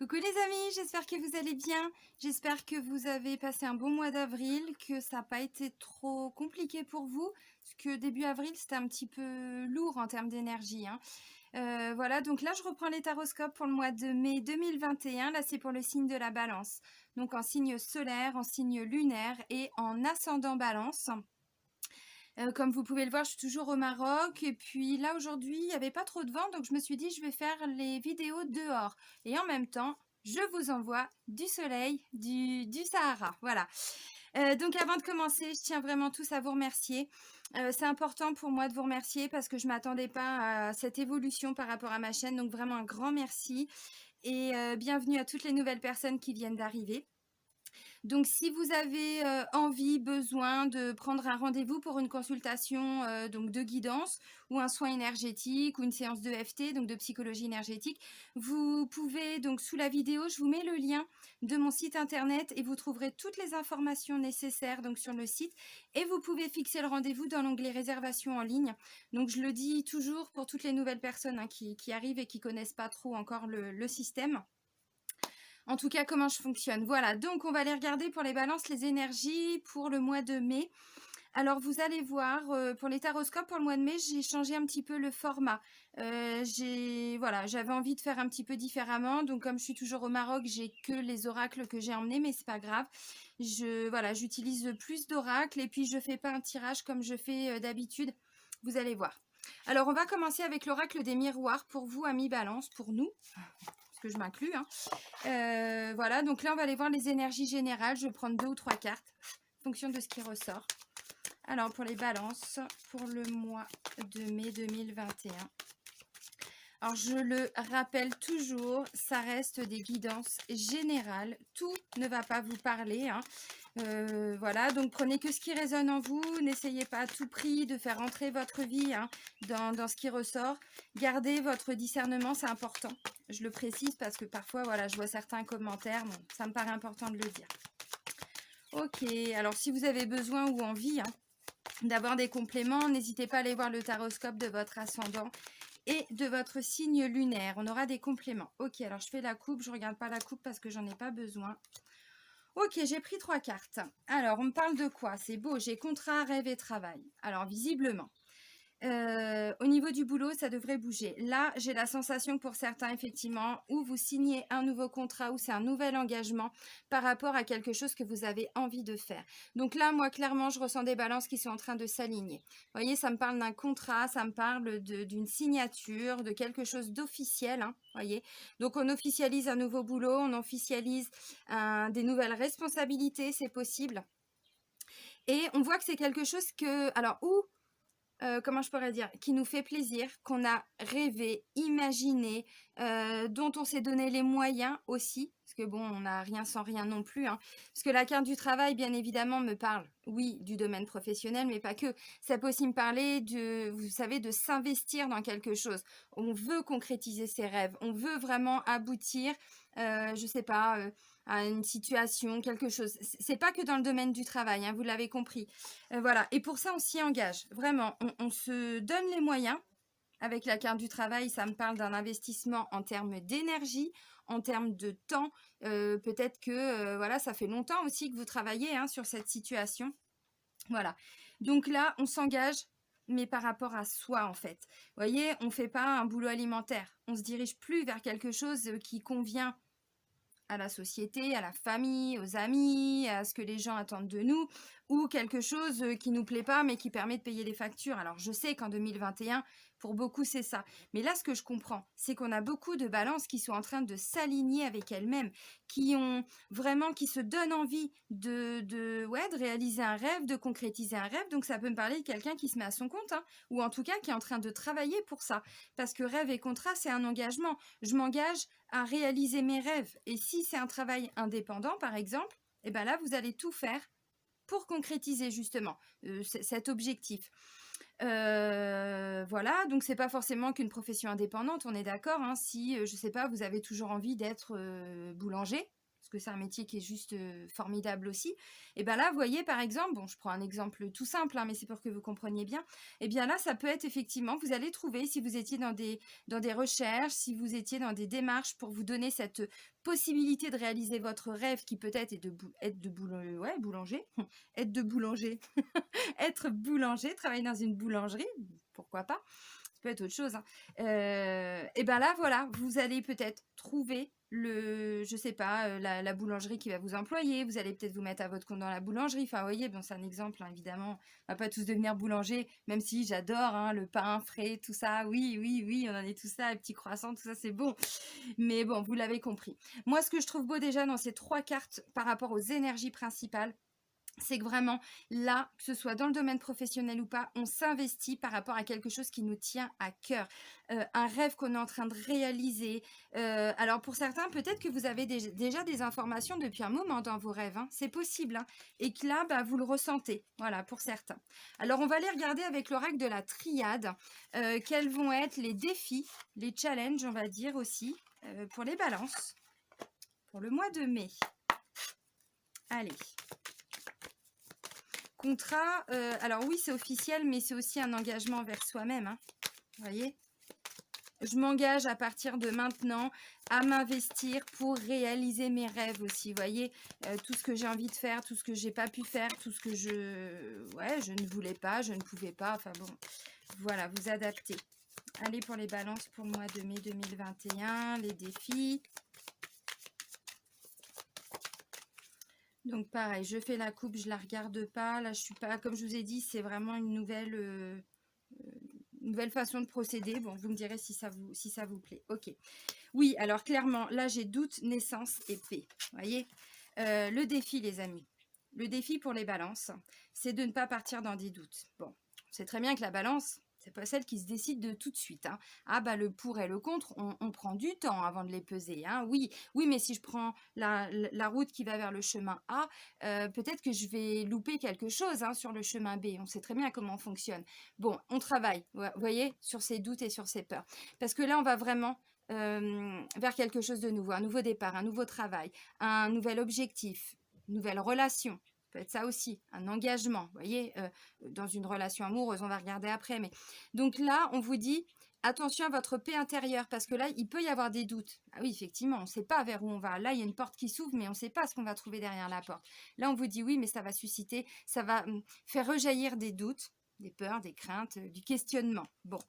Coucou les amis, j'espère que vous allez bien. J'espère que vous avez passé un bon mois d'avril, que ça n'a pas été trop compliqué pour vous, parce que début avril c'était un petit peu lourd en termes d'énergie, hein. Voilà, donc là je reprends les taroscopes pour le mois de mai 2021. Là c'est pour le signe de la Balance, donc en signe solaire, en signe lunaire et en ascendant Balance. Comme vous pouvez le voir, je suis toujours au Maroc et puis là aujourd'hui, il n'y avait pas trop de vent, donc je me suis dit je vais faire les vidéos dehors et en même temps, je vous envoie du soleil du Sahara. Voilà. Donc avant de commencer, je tiens vraiment tous à vous remercier. C'est important pour moi de vous remercier parce que je ne m'attendais pas à cette évolution par rapport à ma chaîne, donc vraiment un grand merci et bienvenue à toutes les nouvelles personnes qui viennent d'arriver. Donc, si vous avez envie, besoin de prendre un rendez-vous pour une consultation donc de guidance ou un soin énergétique ou une séance de FT, donc de psychologie énergétique, vous pouvez, donc sous la vidéo, je vous mets le lien de mon site internet et vous trouverez toutes les informations nécessaires donc sur le site et vous pouvez fixer le rendez-vous dans l'onglet réservation en ligne. Donc, je le dis toujours pour toutes les nouvelles personnes qui arrivent et qui connaissent pas trop encore le système. En tout cas, comment je fonctionne. Voilà, donc on va aller regarder pour les balances, les énergies pour le mois de mai. Alors, vous allez voir, pour les taroscopes, pour le mois de mai, j'ai changé un petit peu le format. Voilà, j'avais envie de faire un petit peu différemment. Donc, comme je suis toujours au Maroc, j'ai que les oracles que j'ai emmenés, mais c'est pas grave. Voilà, j'utilise plus d'oracles et puis je fais pas un tirage comme je fais d'habitude. Vous allez voir. Alors, on va commencer avec l'oracle des miroirs pour vous, amis balance, pour nous, parce que je m'inclus, hein. Voilà, donc là, on va aller voir les énergies générales. Je vais prendre 2 ou 3 cartes en fonction de ce qui ressort. Alors, pour les balances, pour le mois de mai 2021. Alors, je le rappelle toujours, ça reste des guidances générales. Tout ne va pas vous parler, hein. Voilà, donc prenez que ce qui résonne en vous. N'essayez pas à tout prix de faire entrer votre vie hein, dans ce qui ressort. Gardez votre discernement, c'est important. Je le précise parce que parfois, voilà, je vois certains commentaires. Bon, ça me paraît important de le dire. Ok, alors si vous avez besoin ou envie d'avoir des compléments, n'hésitez pas à aller voir le taroscope de votre ascendant et de votre signe lunaire. On aura des compléments. Ok, alors je fais la coupe. Je ne regarde pas la coupe parce que j'en ai pas besoin. Ok, j'ai pris 3 cartes. Alors, on me parle de quoi? C'est beau, j'ai contrat, rêve et travail. Alors, visiblement, au niveau du boulot, ça devrait bouger. Là, j'ai la sensation que pour certains, effectivement, où vous signez un nouveau contrat, ou c'est un nouvel engagement par rapport à quelque chose que vous avez envie de faire. Donc là, moi, clairement, je ressens des balances qui sont en train de s'aligner. Vous voyez, ça me parle d'un contrat, ça me parle d'une signature, de quelque chose d'officiel, hein, voyez. Donc, on officialise un nouveau boulot, on officialise des nouvelles responsabilités, c'est possible. Et on voit que c'est quelque chose que... Alors, comment je pourrais dire, qui nous fait plaisir, qu'on a rêvé, imaginé, dont on s'est donné les moyens aussi, parce que bon, on n'a rien sans rien non plus, hein. Parce que la carte du travail, bien évidemment, me parle, oui, du domaine professionnel, mais pas que. Ça peut aussi me parler vous savez, de s'investir dans quelque chose. On veut concrétiser ses rêves, on veut vraiment aboutir, je sais pas, à une situation, quelque chose. C'est pas que dans le domaine du travail, hein, vous l'avez compris. Voilà, et pour ça, on s'y engage. Vraiment, on se donne les moyens. Avec la carte du travail, ça me parle d'un investissement en termes d'énergie, en termes de temps. Peut-être que voilà, ça fait longtemps aussi que vous travaillez hein, sur cette situation. Voilà. Donc là, on s'engage, mais par rapport à soi, en fait. Vous voyez, on ne fait pas un boulot alimentaire. On se dirige plus vers quelque chose qui convient à la société, à la famille, aux amis, à ce que les gens attendent de nous, ou quelque chose qui nous plaît pas, mais qui permet de payer les factures. Alors, je sais qu'en 2021, pour beaucoup, c'est ça. Mais là, ce que je comprends, c'est qu'on a beaucoup de balances qui sont en train de s'aligner avec elles-mêmes, qui se donnent envie de réaliser un rêve, de concrétiser un rêve. Donc, ça peut me parler de quelqu'un qui se met à son compte, hein, ou en tout cas qui est en train de travailler pour ça. Parce que rêve et contrat, c'est un engagement. Je m'engage à réaliser mes rêves. Et si c'est un travail indépendant, par exemple, eh ben là, vous allez tout faire pour concrétiser justement cet objectif. Voilà, donc c'est pas forcément qu'une profession indépendante, on est d'accord. Hein, si, je sais pas, vous avez toujours envie d'être boulanger, parce que c'est un métier qui est juste formidable aussi. Et bien là, vous voyez, par exemple, bon, je prends un exemple tout simple, hein, mais c'est pour que vous compreniez bien. Et bien là, ça peut être effectivement, vous allez trouver, si vous étiez dans des recherches, si vous étiez dans des démarches pour vous donner cette possibilité de réaliser votre rêve qui peut-être est être de boulanger, être de boulanger, être boulanger, travailler dans une boulangerie, pourquoi pas, ça peut être autre chose, hein. Et ben là, voilà, vous allez peut-être trouver je sais pas, la boulangerie qui va vous employer, vous allez peut-être vous mettre à votre compte dans la boulangerie, enfin, vous voyez, bon, c'est un exemple, hein, évidemment, on va pas tous devenir boulanger, même si j'adore, hein, le pain frais, tout ça, oui, oui, oui, on en est tous ça, les petits croissants, tout ça, c'est bon, mais bon, vous l'avez compris. Moi, ce que je trouve beau déjà dans ces 3 cartes par rapport aux énergies principales, c'est que vraiment, là, que ce soit dans le domaine professionnel ou pas, on s'investit par rapport à quelque chose qui nous tient à cœur. Un rêve qu'on est en train de réaliser. Alors, pour certains, peut-être que vous avez déjà des informations depuis un moment dans vos rêves, hein. C'est possible, hein. Et que là, bah, vous le ressentez. Voilà, pour certains. Alors, on va aller regarder avec l'oracle de la triade quels vont être les défis, les challenges, on va dire aussi, pour les balances, pour le mois de mai. Allez. Contrat, alors oui, c'est officiel, mais c'est aussi un engagement envers soi-même, hein. Vous voyez, je m'engage à partir de maintenant à m'investir pour réaliser mes rêves aussi. Vous voyez, tout ce que j'ai envie de faire, tout ce que j'ai pas pu faire, tout ce que je ne voulais pas, je ne pouvais pas. Enfin bon, voilà, vous adaptez. Allez pour les balances pour le mois de mai 2021, les défis. Donc pareil, je fais la coupe, je la regarde pas. Là, je suis pas, comme je vous ai dit, c'est vraiment une nouvelle façon de procéder. Bon, vous me direz si ça vous plaît. Ok. Oui, alors clairement, là, j'ai doute, naissance et paix. Vous voyez, le défi, les amis. Le défi pour les balances, c'est de ne pas partir dans des doutes. Bon, c'est très bien que la balance, c'est pas celle qui se décide de tout de suite, hein. Ah bah le pour et le contre, on prend du temps avant de les peser, hein. Oui, oui, mais si je prends la route qui va vers le chemin A, peut-être que je vais louper quelque chose, hein, sur le chemin B. On sait très bien comment on fonctionne. Bon, on travaille, vous voyez, sur ces doutes et sur ces peurs. Parce que là, on va vraiment vers quelque chose de nouveau, un nouveau départ, un nouveau travail, un nouvel objectif, une nouvelle relation. Ça peut être ça aussi, un engagement, vous voyez, dans une relation amoureuse, on va regarder après. Mais donc là, on vous dit, attention à votre paix intérieure, parce que là, il peut y avoir des doutes. Ah oui, effectivement, on ne sait pas vers où on va. Là, il y a une porte qui s'ouvre, mais on ne sait pas ce qu'on va trouver derrière la porte. Là, on vous dit oui, mais ça va susciter, ça va faire rejaillir des doutes, des peurs, des craintes, du questionnement. Bon,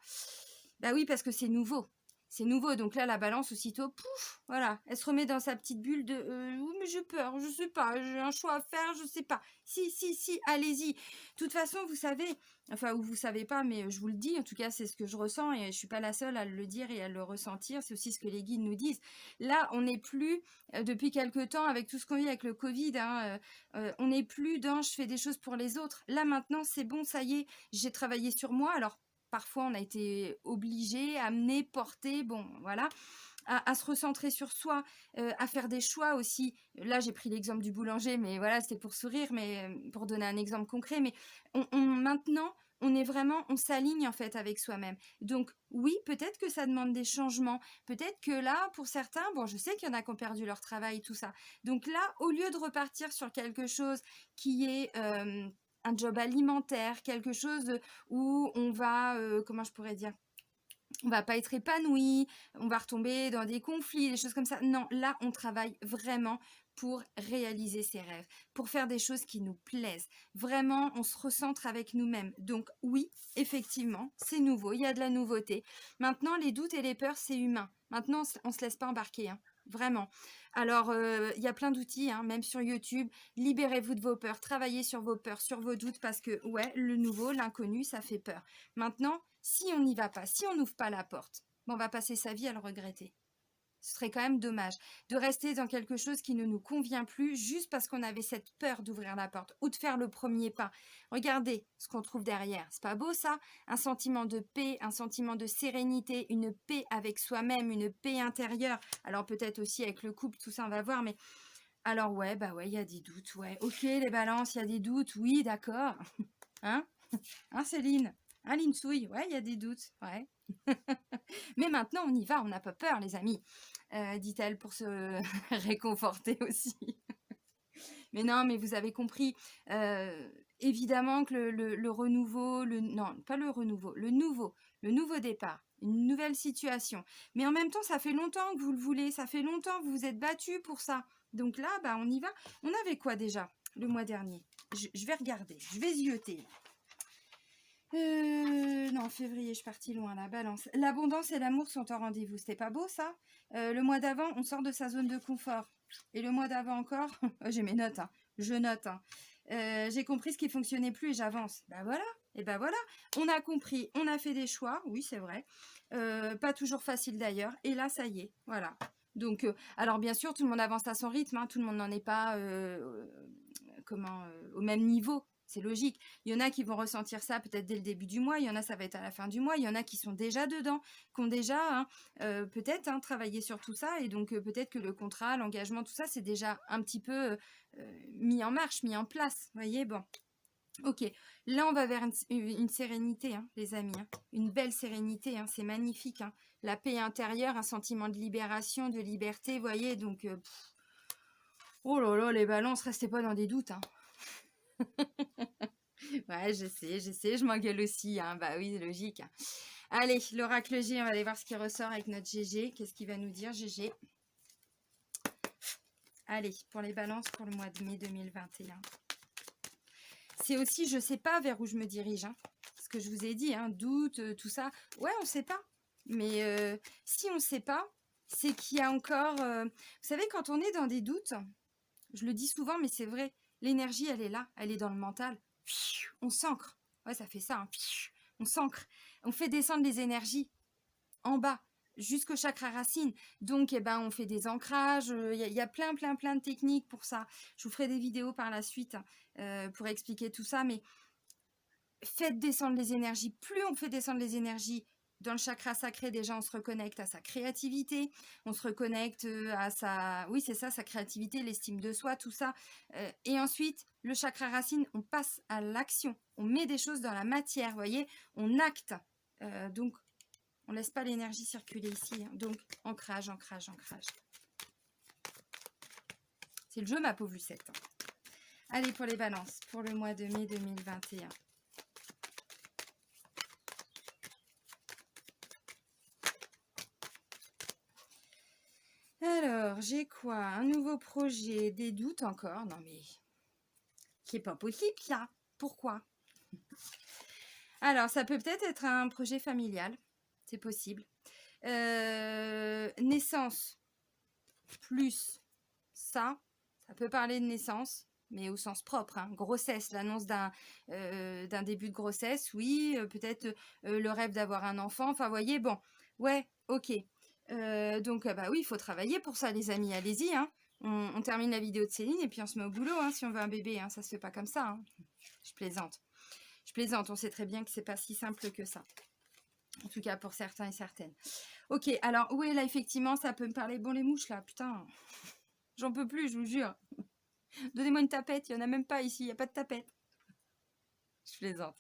bah oui, parce que c'est nouveau. C'est nouveau, donc là, la balance, aussitôt, pouf, voilà, elle se remet dans sa petite bulle de oui, mais j'ai peur, je sais pas, j'ai un choix à faire, je sais pas. Si, allez-y. De toute façon, vous savez, enfin, ou vous savez pas, mais je vous le dis, en tout cas, c'est ce que je ressens et je suis pas la seule à le dire et à le ressentir. C'est aussi ce que les guides nous disent. Là, on n'est plus, depuis quelque temps, avec tout ce qu'on vit avec le Covid, hein, on n'est plus dans je fais des choses pour les autres. Là, maintenant, c'est bon, ça y est, j'ai travaillé sur moi. Alors, parfois, on a été obligé, amené, porté, bon, voilà, à se recentrer sur soi, à faire des choix aussi. Là, j'ai pris l'exemple du boulanger, mais voilà, c'était pour sourire, mais pour donner un exemple concret. Mais maintenant, on est vraiment, on s'aligne en fait avec soi-même. Donc oui, peut-être que ça demande des changements. Peut-être que là, pour certains, bon, je sais qu'il y en a qui ont perdu leur travail, tout ça. Donc là, au lieu de repartir sur quelque chose qui est un job alimentaire, quelque chose où on va, comment je pourrais dire, on va pas être épanoui, on va retomber dans des conflits, des choses comme ça. Non, là, on travaille vraiment pour réaliser ses rêves, pour faire des choses qui nous plaisent. Vraiment, on se recentre avec nous-mêmes. Donc oui, effectivement, c'est nouveau, il y a de la nouveauté. Maintenant, les doutes et les peurs, c'est humain. Maintenant, on se laisse pas embarquer, hein. Vraiment. Alors, il y a plein d'outils, hein, même sur YouTube. Libérez-vous de vos peurs, travaillez sur vos peurs, sur vos doutes, parce que, ouais, le nouveau, l'inconnu, ça fait peur. Maintenant, si on n'y va pas, si on n'ouvre pas la porte, on va passer sa vie à le regretter. Ce serait quand même dommage de rester dans quelque chose qui ne nous convient plus juste parce qu'on avait cette peur d'ouvrir la porte ou de faire le premier pas. Regardez ce qu'on trouve derrière. C'est pas beau ça? Un sentiment de paix, un sentiment de sérénité, une paix avec soi-même, une paix intérieure. Alors peut-être aussi avec le couple, tout ça on va voir, mais alors ouais, bah ouais, il y a des doutes, ouais. Ok les balances, il y a des doutes, oui, d'accord. Hein? Hein Céline? Hein, Linsouille? Ouais, il y a des doutes, ouais. Mais maintenant, on y va, on n'a pas peur, les amis, dit-elle pour se réconforter aussi. Mais non, mais vous avez compris. Évidemment que le renouveau, non, pas le renouveau, le nouveau départ, une nouvelle situation. Mais en même temps, ça fait longtemps que vous le voulez, ça fait longtemps que vous vous êtes battu pour ça. Donc là, bah, on y va. On avait quoi déjà le mois dernier? Je vais regarder, je vais zioter. Non, en février, je suis partie loin, la balance. L'abondance et l'amour sont en rendez-vous. C'était pas beau, ça? Le mois d'avant, on sort de sa zone de confort. Et le mois d'avant encore, j'ai mes notes, hein. Je note. Hein. J'ai compris ce qui fonctionnait plus et j'avance. Bah voilà, et bah voilà. On a compris, on a fait des choix, oui, c'est vrai. Pas toujours facile d'ailleurs. Et là, ça y est, voilà. Donc, alors bien sûr, tout le monde avance à son rythme, hein. Tout le monde n'en est pas au même niveau. C'est logique. Il y en a qui vont ressentir ça peut-être dès le début du mois, il y en a ça va être à la fin du mois, il y en a qui sont déjà dedans, qui ont déjà peut-être travaillé sur tout ça et donc peut-être que le contrat, l'engagement, tout ça c'est déjà un petit peu mis en marche, mis en place. Vous voyez, bon. Ok, là on va vers une sérénité, hein, les amis, hein. Une belle sérénité, hein, c'est magnifique. Hein. La paix intérieure, un sentiment de libération, de liberté, vous voyez, donc... oh là là, les balances, restez pas dans des doutes. Hein. Ouais, je sais, je m'engueule aussi, hein. Bah oui, c'est logique. Hein. Allez, l'oracle G, on va aller voir ce qui ressort avec notre GG. Qu'est-ce qu'il va nous dire, GG? Allez, pour les balances pour le mois de mai 2021. C'est aussi, je sais pas vers où je me dirige. Hein. Ce que je vous ai dit, hein, doute, tout ça. Ouais, on sait pas. Mais si on sait pas, c'est qu'il y a encore... vous savez, quand on est dans des doutes, je le dis souvent, mais c'est vrai, l'énergie, elle est là, elle est dans le mental. On s'ancre. Ouais, ça fait ça. Hein. On s'ancre. On fait descendre les énergies en bas, jusqu'au chakra racine. Donc, eh ben, on fait des ancrages. Il y a plein de techniques pour ça. Je vous ferai des vidéos par la suite pour expliquer tout ça. Mais faites descendre les énergies. Plus on fait descendre les énergies, dans le chakra sacré, déjà, on se reconnecte à sa créativité, on se reconnecte à sa... Oui, c'est ça, sa créativité, l'estime de soi, tout ça. Et ensuite, le chakra racine, on passe à l'action. On met des choses dans la matière, vous voyez. On acte. Donc, on ne laisse pas l'énergie circuler ici. Hein. Donc, ancrage, ancrage, ancrage. C'est le jeu, ma pauvre Lucette. Allez, pour les balances, pour le mois de mai 2021. Alors, j'ai quoi? Un nouveau projet, des doutes encore? Non mais, c'est pas possible ça. Pourquoi? Alors, ça peut peut-être être un projet familial. C'est possible. Naissance plus ça peut parler de naissance, mais au sens propre. Hein. Grossesse, l'annonce d'un début de grossesse, oui. Peut-être le rêve d'avoir un enfant. Enfin, vous voyez, bon, ouais, ok. Donc, bah oui, il faut travailler pour ça, les amis. Allez-y, hein. On termine la vidéo de Céline et puis on se met au boulot, hein, si on veut un bébé. Hein. Ça se fait pas comme ça. Hein. Je plaisante. Je plaisante. On sait très bien que c'est pas si simple que ça. En tout cas, pour certains et certaines. Ok, alors, oui, là, effectivement, ça peut me parler. Bon, les mouches, là, putain. J'en peux plus, je vous jure. Donnez-moi une tapette. Il n'y en a même pas ici. Il n'y a pas de tapette. Je plaisante.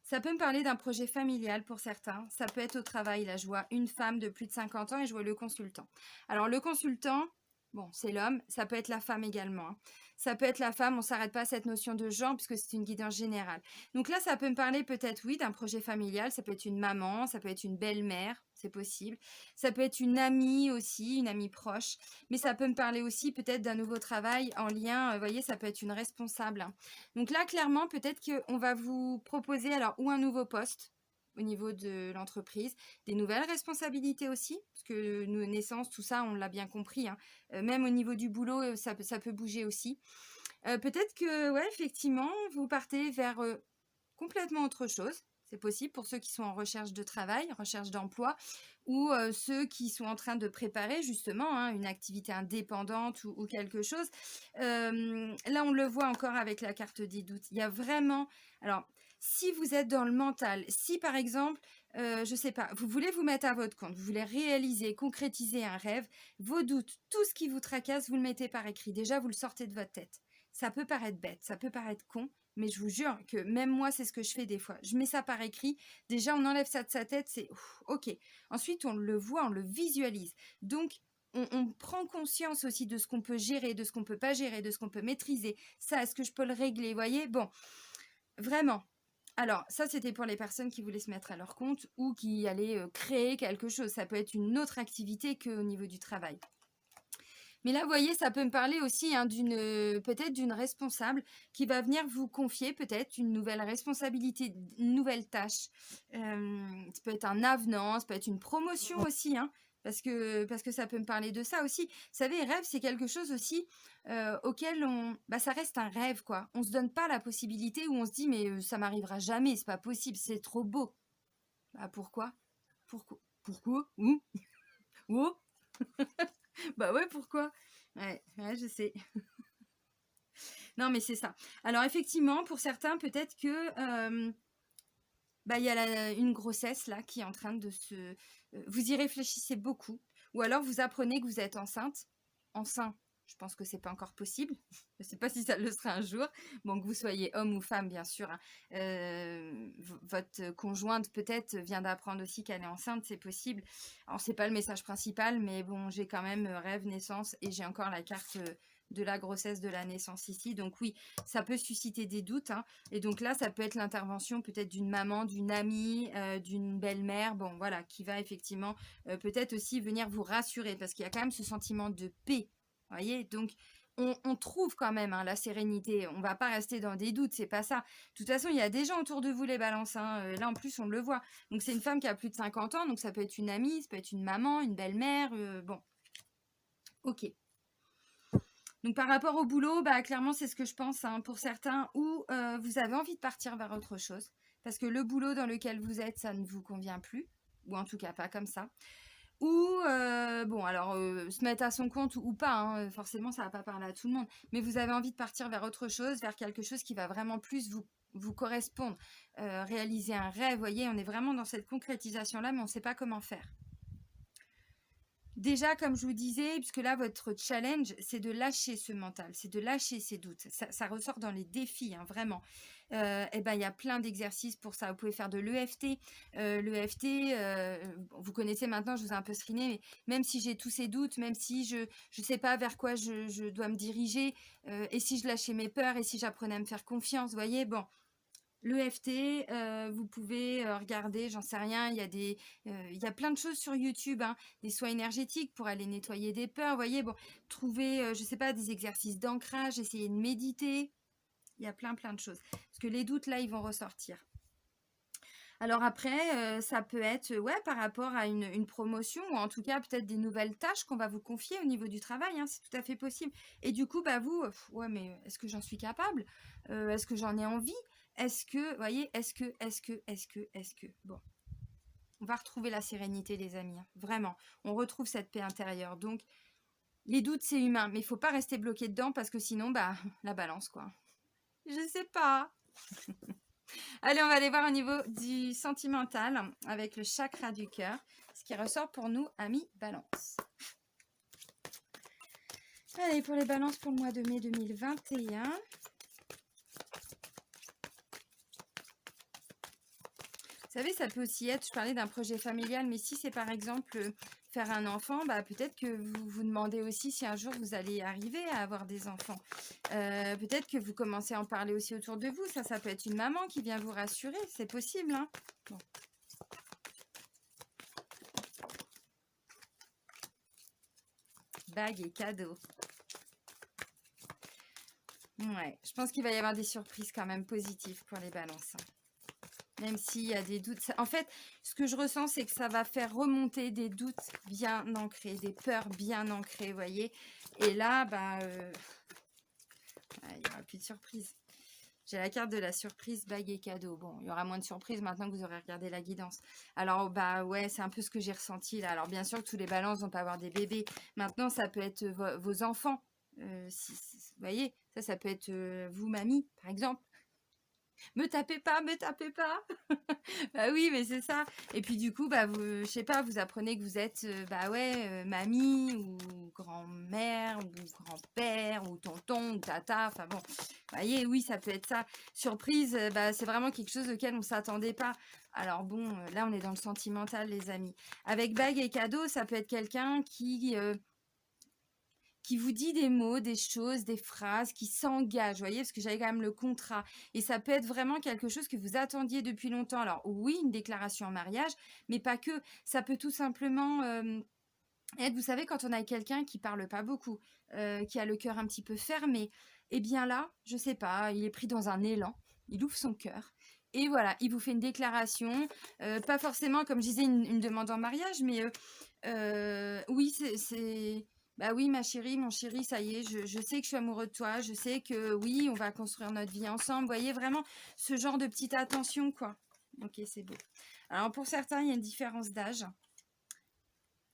Ça peut me parler d'un projet familial pour certains. Ça peut être au travail. Là, je vois une femme de plus de 50 ans et je vois le consultant. Alors, le consultant, bon, c'est l'homme. Ça peut être la femme également. Hein. Ça peut être la femme. On ne s'arrête pas à cette notion de genre puisque c'est une guidance générale. Donc là, ça peut me parler peut-être, oui, d'un projet familial. Ça peut être une maman. Ça peut être une belle-mère. C'est possible. Ça peut être une amie aussi, une amie proche. Mais ça peut me parler aussi peut-être d'un nouveau travail en lien. Vous voyez, ça peut être une responsable. Hein. Donc là, clairement, peut-être qu'on va vous proposer alors ou un nouveau poste au niveau de l'entreprise, des nouvelles responsabilités aussi, parce que nos naissances, tout ça, on l'a bien compris. Hein. Même au niveau du boulot, ça peut bouger aussi. Peut-être que, ouais, effectivement, vous partez vers complètement autre chose. C'est possible pour ceux qui sont en recherche de travail, recherche d'emploi, ou ceux qui sont en train de préparer justement hein, une activité indépendante ou quelque chose. Là, on le voit encore avec la carte des doutes. Il y a vraiment... Alors, si vous êtes dans le mental, si par exemple, je ne sais pas, vous voulez vous mettre à votre compte, vous voulez réaliser, concrétiser un rêve, vos doutes, tout ce qui vous tracasse, vous le mettez par écrit. Déjà, vous le sortez de votre tête. Ça peut paraître bête, ça peut paraître con, mais je vous jure que même moi, c'est ce que je fais des fois. Je mets ça par écrit. Déjà, on enlève ça de sa tête, c'est ouf, ok. Ensuite, on le voit, on le visualise. Donc, on prend conscience aussi de ce qu'on peut gérer, de ce qu'on peut pas gérer, de ce qu'on peut maîtriser. Ça, est-ce que je peux le régler? Vous voyez? Bon, vraiment. Alors, ça, c'était pour les personnes qui voulaient se mettre à leur compte ou qui allaient créer quelque chose. Ça peut être une autre activité qu'au niveau du travail. Mais là, vous voyez, ça peut me parler aussi hein, peut-être d'une responsable qui va venir vous confier peut-être une nouvelle responsabilité, une nouvelle tâche. Ça peut être un avenant, ça peut être une promotion aussi, hein, parce que ça peut me parler de ça aussi. Vous savez, rêve, c'est quelque chose aussi auquel ça reste un rêve, quoi. On se donne pas la possibilité où on se dit, mais ça m'arrivera jamais, c'est pas possible, c'est trop beau. Bah pourquoi? Pourquoi? Où? Où? Bah ouais, pourquoi? Ouais, je sais. Non, mais c'est ça. Alors effectivement, pour certains, peut-être que il y a une grossesse là qui est en train de se. Vous y réfléchissez beaucoup, ou alors vous apprenez que vous êtes enceinte. Enceinte, je pense que c'est pas encore possible. Je ne sais pas si ça le sera un jour. Bon, que vous soyez homme ou femme, bien sûr. Hein. Votre conjointe peut-être vient d'apprendre aussi qu'elle est enceinte, c'est possible. Alors c'est pas le message principal, mais bon, j'ai quand même rêve naissance et j'ai encore la carte. De la grossesse, de la naissance ici. Donc oui, ça peut susciter des doutes. Hein. Et donc là, ça peut être l'intervention peut-être d'une maman, d'une amie, d'une belle-mère, bon voilà, qui va effectivement peut-être aussi venir vous rassurer parce qu'il y a quand même ce sentiment de paix. Vous voyez, donc on trouve quand même hein, la sérénité. On va pas rester dans des doutes, c'est pas ça. De toute façon, il y a des gens autour de vous, les balances. Hein. Là, en plus, on le voit. Donc c'est une femme qui a plus de 50 ans, donc ça peut être une amie, ça peut être une maman, une belle-mère. Bon, ok. Donc par rapport au boulot, clairement c'est ce que je pense hein, pour certains où vous avez envie de partir vers autre chose parce que le boulot dans lequel vous êtes, ça ne vous convient plus ou en tout cas pas comme ça. Ou se mettre à son compte ou pas, hein, forcément ça va pas parler à tout le monde, mais vous avez envie de partir vers autre chose, vers quelque chose qui va vraiment plus vous correspondre, réaliser un rêve, vous voyez, on est vraiment dans cette concrétisation là, mais on ne sait pas comment faire. Déjà, comme je vous disais, puisque là, votre challenge, c'est de lâcher ce mental, c'est de lâcher ces doutes. Ça ressort dans les défis, hein, vraiment. Il y a plein d'exercices pour ça. Vous pouvez faire de l'EFT. L'EFT, vous connaissez maintenant, je vous ai un peu screené, mais même si j'ai tous ces doutes, même si je ne sais pas vers quoi je dois me diriger, et si je lâchais mes peurs, et si j'apprenais à me faire confiance, vous voyez, bon, l'EFT, vous pouvez regarder, j'en sais rien, il y a plein de choses sur YouTube, hein, des soins énergétiques pour aller nettoyer des peurs, vous voyez, bon, trouver, je sais pas, des exercices d'ancrage, essayer de méditer, il y a plein de choses. Parce que les doutes, là, ils vont ressortir. Alors après, ça peut être par rapport à une promotion ou en tout cas peut-être des nouvelles tâches qu'on va vous confier au niveau du travail, hein, c'est tout à fait possible. Et du coup, vous, ouais, mais est-ce que j'en suis capable? Est-ce que j'en ai envie? Est-ce que, vous voyez, est-ce que, bon, on va retrouver la sérénité, les amis, hein, vraiment. On retrouve cette paix intérieure. Donc, les doutes, c'est humain, mais il faut pas rester bloqué dedans parce que sinon, la balance, quoi. Je sais pas. Allez, on va aller voir au niveau du sentimental avec le chakra du cœur, ce qui ressort pour nous, amis balance. Allez, pour les balances pour le mois de mai 2021. Vous savez, ça peut aussi être, je parlais d'un projet familial, mais si c'est par exemple faire un enfant, peut-être que vous vous demandez aussi si un jour vous allez arriver à avoir des enfants. Peut-être que vous commencez à en parler aussi autour de vous. Ça peut être une maman qui vient vous rassurer, c'est possible. Hein. Bon. Bague et cadeaux. Ouais, je pense qu'il va y avoir des surprises quand même positives pour les balances. Même s'il y a des doutes. En fait, ce que je ressens, c'est que ça va faire remonter des doutes bien ancrés, des peurs bien ancrées, vous voyez. Et là, il n'y aura plus de surprise. J'ai la carte de la surprise, bague et cadeau. Bon, il y aura moins de surprises maintenant que vous aurez regardé la guidance. Alors, ouais, c'est un peu ce que j'ai ressenti là. Alors, bien sûr que tous les balances vont pas avoir des bébés. Maintenant, ça peut être vos enfants. Vous voyez, ça peut être vous, mamie, par exemple. Me tapez pas, me tapez pas. Bah oui, mais c'est ça. Et puis du coup, bah vous, je sais pas, vous apprenez que vous êtes, bah ouais, mamie ou grand-mère ou grand-père ou tonton ou tata. Enfin bon, vous voyez, oui, ça peut être ça. Surprise, bah c'est vraiment quelque chose auquel on s'attendait pas. Alors bon, là on est dans le sentimental, les amis. Avec bague et cadeau, ça peut être quelqu'un qui vous dit des mots, des choses, des phrases, qui s'engage, vous voyez, parce que j'avais quand même le contrat. Et ça peut être vraiment quelque chose que vous attendiez depuis longtemps. Alors oui, une déclaration en mariage, mais pas que. Ça peut tout simplement être, vous savez, quand on a quelqu'un qui parle pas beaucoup, qui a le cœur un petit peu fermé, eh bien là, je sais pas, il est pris dans un élan, il ouvre son cœur. Et voilà, il vous fait une déclaration, pas forcément, comme je disais, une demande en mariage, mais oui, bah oui, ma chérie, mon chéri, ça y est, je sais que je suis amoureux de toi, je sais que oui, on va construire notre vie ensemble. Vous voyez, vraiment ce genre de petite attention, quoi. Ok, c'est beau. Alors, pour certains, il y a une différence d'âge.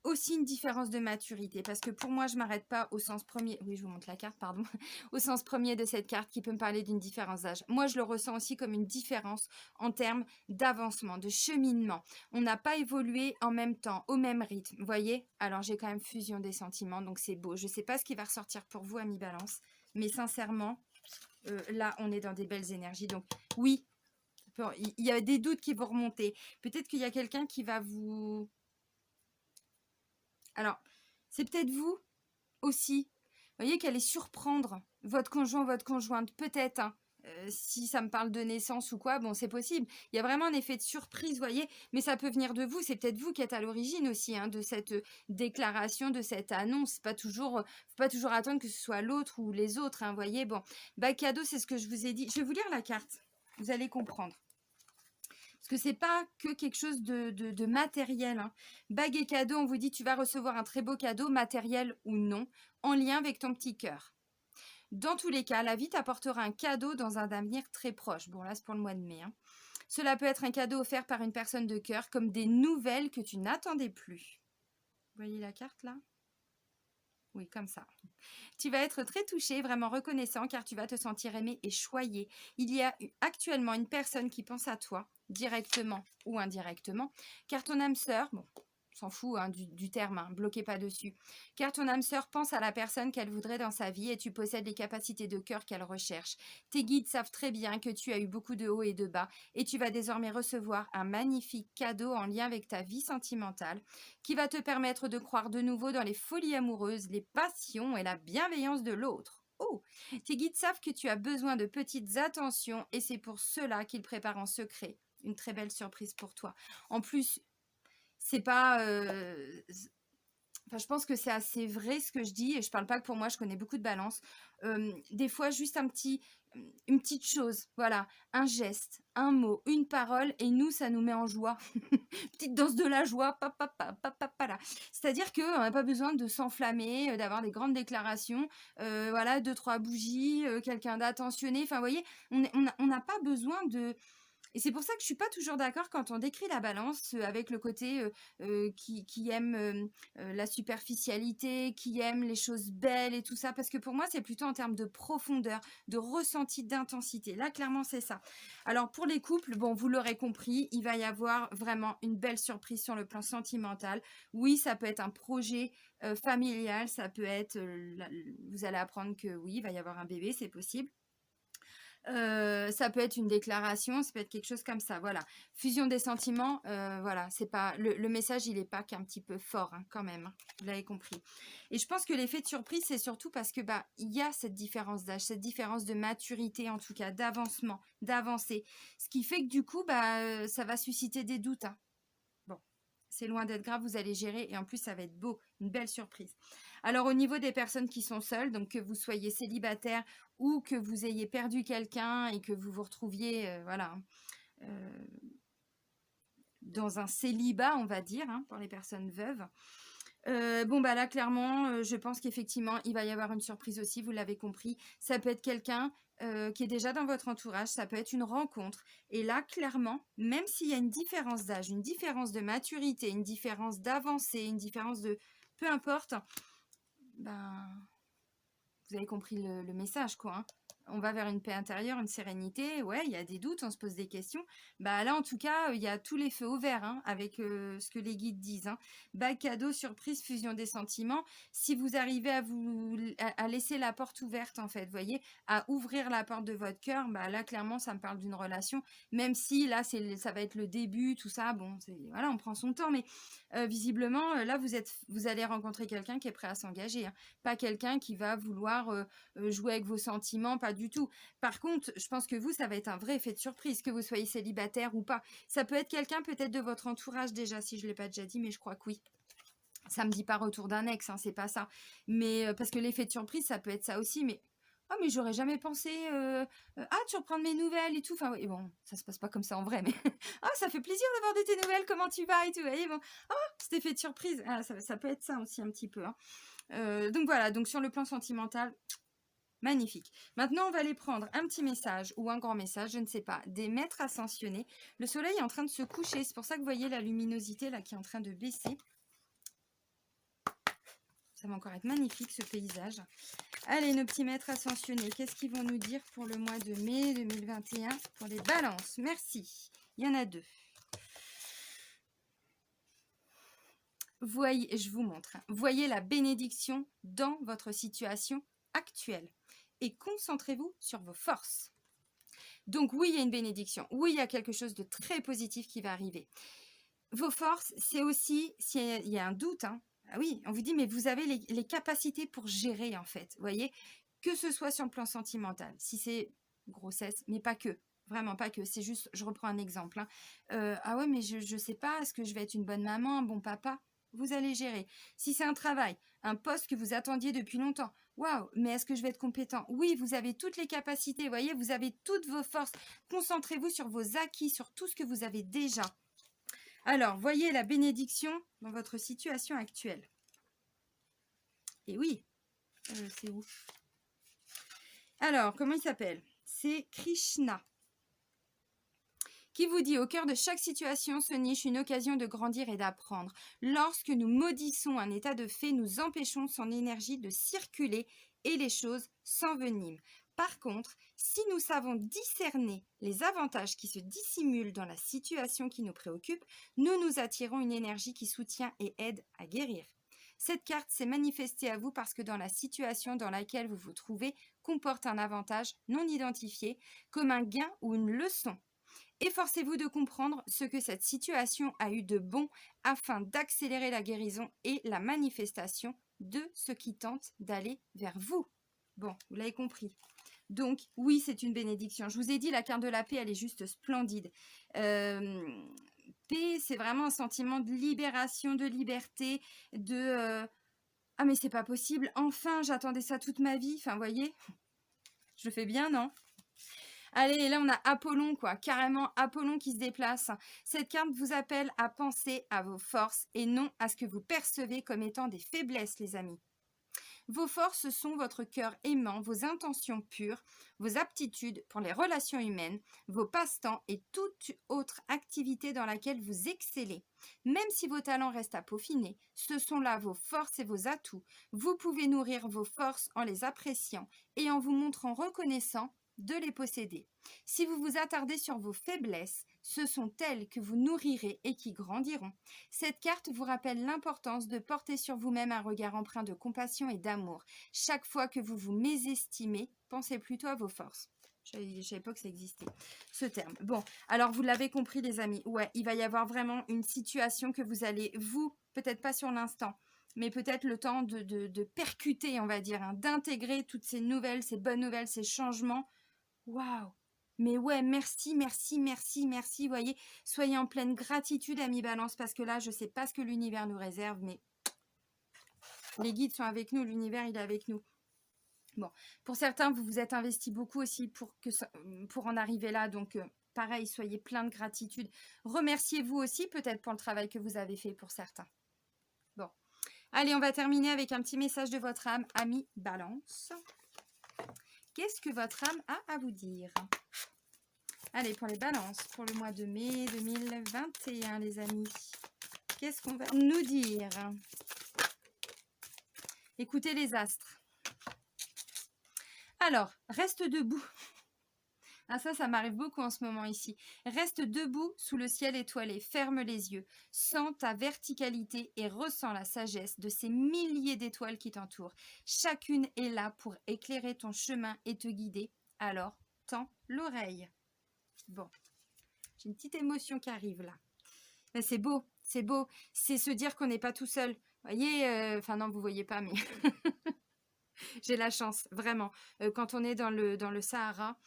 Aussi une différence de maturité, parce que pour moi, je m'arrête pas au sens premier. Oui, je vous montre la carte, pardon. Au sens premier de cette carte qui peut me parler d'une différence d'âge. Moi, je le ressens aussi comme une différence en termes d'avancement, de cheminement. On n'a pas évolué en même temps, au même rythme. Vous voyez? Alors, j'ai quand même fusion des sentiments, donc c'est beau. Je sais pas ce qui va ressortir pour vous, ami Balance, mais sincèrement, là, on est dans des belles énergies. Donc, oui, il y a des doutes qui vont remonter. Peut-être qu'il y a quelqu'un qui va vous... Alors, c'est peut-être vous aussi. Vous voyez qu'elle est surprendre votre conjoint, votre conjointe, peut-être, hein. Si ça me parle de naissance ou quoi, bon, c'est possible. Il y a vraiment un effet de surprise, vous voyez, mais ça peut venir de vous. C'est peut-être vous qui êtes à l'origine aussi, hein, de cette déclaration, de cette annonce. Faut pas toujours attendre que ce soit l'autre ou les autres, hein, vous voyez. Bon, bah cadeau, c'est ce que je vous ai dit. Je vais vous lire la carte. Vous allez comprendre. Parce que c'est pas que quelque chose de matériel, hein. Bague et cadeau, on vous dit tu vas recevoir un très beau cadeau, matériel ou non, en lien avec ton petit cœur. Dans tous les cas, la vie t'apportera un cadeau dans un avenir très proche. Bon, là, c'est pour le mois de mai, hein. Cela peut être un cadeau offert par une personne de cœur, comme des nouvelles que tu n'attendais plus. Vous voyez la carte là? Oui, comme ça. Tu vas être très touché, vraiment reconnaissant, car tu vas te sentir aimé et choyé. Il y a actuellement une personne qui pense à toi, directement ou indirectement, car ton âme sœur, bon, on s'en fout hein, du terme, hein, bloquez pas dessus, car ton âme sœur pense à la personne qu'elle voudrait dans sa vie et tu possèdes les capacités de cœur qu'elle recherche. Tes guides savent très bien que tu as eu beaucoup de hauts et de bas et tu vas désormais recevoir un magnifique cadeau en lien avec ta vie sentimentale qui va te permettre de croire de nouveau dans les folies amoureuses, les passions et la bienveillance de l'autre. Oh, tes guides savent que tu as besoin de petites attentions et c'est pour cela qu'ils préparent en secret une très belle surprise pour toi. En plus, c'est pas... Enfin, je pense que c'est assez vrai ce que je dis et je parle pas que pour moi, je connais beaucoup de balance. Des fois, juste une petite chose, voilà, un geste, un mot, une parole et nous, ça nous met en joie. Petite danse de la joie, là. C'est-à-dire qu'on n'a pas besoin de s'enflammer, d'avoir des grandes déclarations, voilà, deux, trois bougies, quelqu'un d'attentionné. Enfin, vous voyez, on n'a pas besoin de... Et c'est pour ça que je suis pas toujours d'accord quand on décrit la balance avec le côté qui aime la superficialité, qui aime les choses belles et tout ça, parce que pour moi, c'est plutôt en termes de profondeur, de ressenti, d'intensité. Là, clairement, c'est ça. Alors, pour les couples, bon, vous l'aurez compris, il va y avoir vraiment une belle surprise sur le plan sentimental. Oui, ça peut être un projet familial, ça peut être, vous allez apprendre que oui, il va y avoir un bébé, c'est possible. Ça peut être une déclaration, ça peut être quelque chose comme ça, voilà. Fusion des sentiments, voilà, c'est pas le message, il est pas qu'un petit peu fort, hein, quand même, hein, vous l'avez compris. Et je pense que l'effet de surprise, c'est surtout parce que bah il y a cette différence d'âge, cette différence de maturité en tout cas, d'avancement, d'avancée, ce qui fait que du coup, bah ça va susciter des doutes, hein. Bon, c'est loin d'être grave, vous allez gérer et en plus ça va être beau, une belle surprise. Alors au niveau des personnes qui sont seules, donc que vous soyez célibataire ou que vous ayez perdu quelqu'un et que vous vous retrouviez voilà, euh, dans un célibat, on va dire, hein, pour les personnes veuves. Bon bah là clairement, je pense qu'effectivement il va y avoir une surprise aussi, vous l'avez compris. Ça peut être quelqu'un qui est déjà dans votre entourage, ça peut être une rencontre. Et là clairement, même s'il y a une différence d'âge, une différence de maturité, une différence d'avancée, une différence de... Peu importe, ben, vous avez compris le message quoi, hein. on va vers une paix intérieure, une sérénité. Ouais, il y a des doutes, on se pose des questions. Bah là, en tout cas, il y a tous les feux au vert hein, avec ce que les guides disent. Hein. Bac cadeau, surprise, fusion des sentiments. Si vous arrivez à laisser la porte ouverte, en fait, vous voyez, à ouvrir la porte de votre cœur, bah là, clairement, ça me parle d'une relation. Même si là, ça va être le début, tout ça. Bon, voilà, on prend son temps, mais visiblement, là, vous allez rencontrer quelqu'un qui est prêt à s'engager. Hein. Pas quelqu'un qui va vouloir jouer avec vos sentiments, pas du tout. Par contre, je pense que vous, ça va être un vrai effet de surprise, que vous soyez célibataire ou pas. Ça peut être quelqu'un peut-être de votre entourage déjà, si je ne l'ai pas déjà dit, mais je crois que oui. Ça me dit pas retour d'un ex, hein, c'est pas ça. Mais parce que l'effet de surprise, ça peut être ça aussi, mais oh mais j'aurais jamais pensé ah tu reprends de mes nouvelles et tout. Enfin oui, bon, ça se passe pas comme ça en vrai, mais ah ça fait plaisir d'avoir de tes nouvelles, comment tu vas et tout. Et bon, oh, cet effet de surprise, ah, ça peut être ça aussi un petit peu. Hein. Donc voilà, donc sur le plan sentimental, magnifique. Maintenant, on va aller prendre un petit message ou un grand message, je ne sais pas, des maîtres ascensionnés. Le soleil est en train de se coucher, c'est pour ça que vous voyez la luminosité là qui est en train de baisser. Ça va encore être magnifique ce paysage. Allez, nos petits maîtres ascensionnés, qu'est-ce qu'ils vont nous dire pour le mois de mai 2021 pour les balances? Merci. Il y en a 2. Voyez, je vous montre. Voyez la bénédiction dans votre situation actuelle. Et concentrez-vous sur vos forces. Donc oui, il y a une bénédiction. Oui, il y a quelque chose de très positif qui va arriver. Vos forces, c'est aussi, s'il y a un doute, hein, ah oui, on vous dit, mais vous avez les capacités pour gérer, en fait. Vous voyez, que ce soit sur le plan sentimental, si c'est grossesse, mais pas que. Vraiment pas que. C'est juste, je reprends un exemple. Hein. Ah ouais, mais je ne sais pas, est-ce que je vais être une bonne maman, un bon papa? Vous allez gérer. Si c'est un travail, un poste que vous attendiez depuis longtemps, waouh, mais est-ce que je vais être compétent? Oui, vous avez toutes les capacités, vous voyez, vous avez toutes vos forces. Concentrez-vous sur vos acquis, sur tout ce que vous avez déjà. Alors, voyez la bénédiction dans votre situation actuelle. Et oui, c'est où? Alors, comment il s'appelle? C'est Krishna. Qui vous dit, au cœur de chaque situation se niche une occasion de grandir et d'apprendre. Lorsque nous maudissons un état de fait, nous empêchons son énergie de circuler et les choses s'enveniment. Par contre, si nous savons discerner les avantages qui se dissimulent dans la situation qui nous préoccupe, nous nous attirons une énergie qui soutient et aide à guérir. Cette carte s'est manifestée à vous parce que dans la situation dans laquelle vous vous trouvez comporte un avantage non identifié, comme un gain ou une leçon. Efforcez-vous de comprendre ce que cette situation a eu de bon afin d'accélérer la guérison et la manifestation de ce qui tente d'aller vers vous. Bon, vous l'avez compris. Donc, oui, c'est une bénédiction. Je vous ai dit, la carte de la paix, elle est juste splendide. Paix, c'est vraiment un sentiment de libération, de liberté, de... ah, mais c'est pas possible. Enfin, j'attendais ça toute ma vie. Enfin, vous voyez, je le fais bien, non ? Allez, là, on a Apollon, quoi. Carrément, Apollon qui se déplace. Cette carte vous appelle à penser à vos forces et non à ce que vous percevez comme étant des faiblesses, les amis. Vos forces sont votre cœur aimant, vos intentions pures, vos aptitudes pour les relations humaines, vos passe-temps et toute autre activité dans laquelle vous excellez. Même si vos talents restent à peaufiner, ce sont là vos forces et vos atouts. Vous pouvez nourrir vos forces en les appréciant et en vous montrant reconnaissant de les posséder. Si vous vous attardez sur vos faiblesses, ce sont elles que vous nourrirez et qui grandiront. Cette carte vous rappelle l'importance de porter sur vous-même un regard empreint de compassion et d'amour. Chaque fois que vous vous mésestimez, pensez plutôt à vos forces. Je ne savais pas que ça existait, ce terme. Bon, alors vous l'avez compris les amis, ouais, il va y avoir vraiment une situation que vous allez, vous, peut-être pas sur l'instant, mais peut-être le temps de percuter, on va dire, hein, d'intégrer toutes ces nouvelles, ces bonnes nouvelles, ces changements. Waouh! Mais ouais, merci, merci, merci, merci. Voyez, soyez en pleine gratitude, amis Balance, parce que là, je ne sais pas ce que l'univers nous réserve, mais les guides sont avec nous, l'univers, il est avec nous. Bon, pour certains, vous vous êtes investis beaucoup aussi pour en arriver là, donc pareil, soyez plein de gratitude. Remerciez-vous aussi, peut-être pour le travail que vous avez fait pour certains. Bon, allez, on va terminer avec un petit message de votre âme, amis Balance. Qu'est-ce que votre âme a à vous dire? Allez, pour les balances, pour le mois de mai 2021, les amis. Qu'est-ce qu'on va nous dire? Écoutez les astres. Alors, reste debout. Ah ça m'arrive beaucoup en ce moment ici. Reste debout sous le ciel étoilé, ferme les yeux, sens ta verticalité et ressens la sagesse de ces milliers d'étoiles qui t'entourent. Chacune est là pour éclairer ton chemin et te guider. Alors, tends l'oreille. Bon, j'ai une petite émotion qui arrive là. Mais c'est beau, c'est beau. C'est se dire qu'on n'est pas tout seul. Vous voyez, enfin non, vous voyez pas, mais j'ai la chance, vraiment. Quand on est dans le Sahara,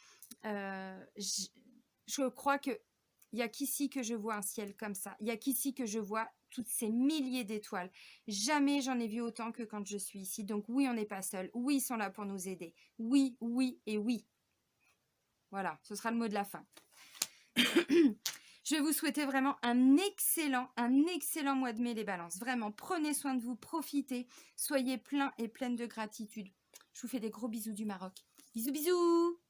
je crois que il n'y a qu'ici que je vois un ciel comme ça. Il n'y a qu'ici que je vois toutes ces milliers d'étoiles. Jamais j'en ai vu autant que quand je suis ici. Donc oui, on n'est pas seul. Oui, ils sont là pour nous aider. Oui, oui et oui. Voilà, ce sera le mot de la fin. Je vais vous souhaiter vraiment un excellent mois de mai, les balances. Vraiment, prenez soin de vous, profitez, soyez pleins et pleines de gratitude. Je vous fais des gros bisous du Maroc. Bisous, bisous!